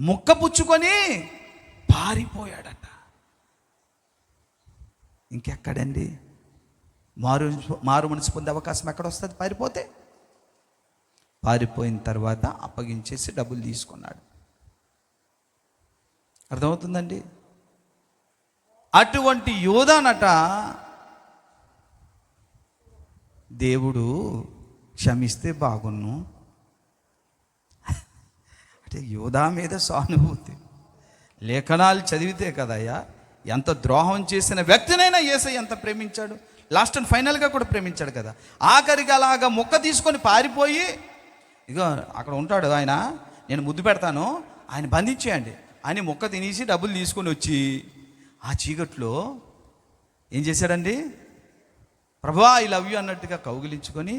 ముక్క పుచ్చుకొని పారిపోయాడట. ఇంకెక్కడండి మారు మనసు పొందే అవకాశం ఎక్కడ వస్తుంది? పారిపోయిన తర్వాత అప్పగించేసి డబ్బులు తీసుకున్నాడు. అర్థమవుతుందండి? అటువంటి యోధానట దేవుడు క్షమిస్తే బాగున్ను. అంటే యోధా మీద సానుభూతి. లేఖనాలు చదివితే కదయ్యా, ఎంత ద్రోహం చేసిన వ్యక్తినైనా యేసయ్య ఎంత ప్రేమించాడు. లాస్ట్ అండ్ ఫైనల్గా కూడా ప్రేమించాడు కదా. ఆఖరికి అలాగా ముక్క తీసుకొని పారిపోయి, ఇగో అక్కడ ఉంటాడు ఆయన, నేను ముద్దు పెడతాను, ఆయన బంధించేయండి అని ముక్క తినేసి డబ్బులు తీసుకొని వచ్చి ఆ చీకట్లో ఏం చేశాడండి? ప్రభువా ఐ లవ్ యూ అన్నట్టుగా కౌగిలించుకొని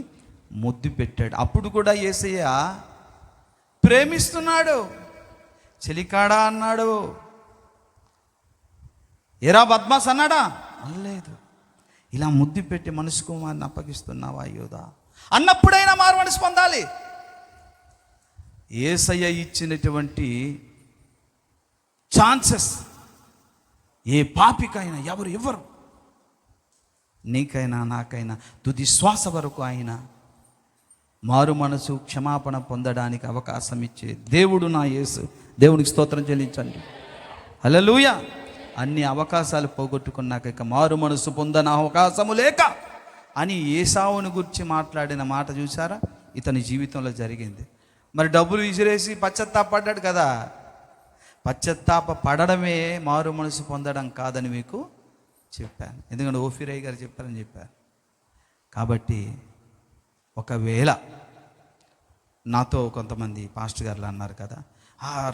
ముద్దు పెట్టాడు. అప్పుడు కూడా యేసయ్య ప్రేమిస్తున్నాడు. చెలికాడా అన్నాడు, ఏరా బద్మాస్ అన్నాడా? అనలేదు. ఇలా ముద్దు పెట్టి మనసుకు వారిని అప్పగిస్తున్నావా యోధా అన్నప్పుడైనా మారు మనసు పొందాలి. యేసయ్య ఇచ్చినటువంటి ఛాన్సెస్ ఏ పాపికైనా ఎవరు ఇవ్వరు. నీకైనా నాకైనా తుది శ్వాస వరకు ఆయన మారు మనసు క్షమాపణ పొందడానికి అవకాశం ఇచ్చే దేవుడు నా యేసు. దేవునికి స్తోత్రం చెల్లించండి. హల్లెలూయా. అన్ని అవకాశాలు పోగొట్టుకున్నాక ఇక మారు మనసు పొందని అవకాశము లేక అని ఏసావుని గురించి మాట్లాడిన మాట చూసారా? ఇతని జీవితంలో జరిగింది. మరి డబ్బులు విసిరేసి పశ్చాత్తాపడ్డాడు కదా. పశ్చాత్తాప పడడమే మారు మనసు పొందడం కాదని మీకు చెప్పాను. ఎందుకంటే ఓఫీరయ్య గారు చెప్పారని చెప్పారు. కాబట్టి ఒకవేళ నాతో కొంతమంది పాస్టర్ గారులు అన్నారు కదా,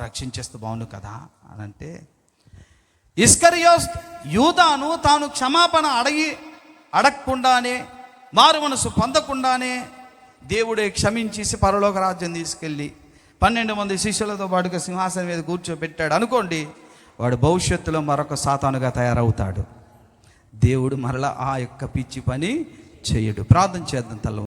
రక్షించేస్తే బాగుండు కదా అని అంటే, ఇస్కరియోతు యూదాను తాను క్షమాపణ అడగకుండానే మారు మనసు పొందకుండానే దేవుడే క్షమించేసి పరలోక రాజ్యం తీసుకెళ్ళి 12 మంది శిష్యులతో పాటుగా సింహాసనం మీద కూర్చోబెట్టాడు అనుకోండి, వాడు భవిష్యత్తులో మరొక సాతానుగా తయారవుతాడు. దేవుడు మరలా ఆ యొక్క పిచ్చి పని చేయడు. ప్రార్థన చేద్దాం తల్ల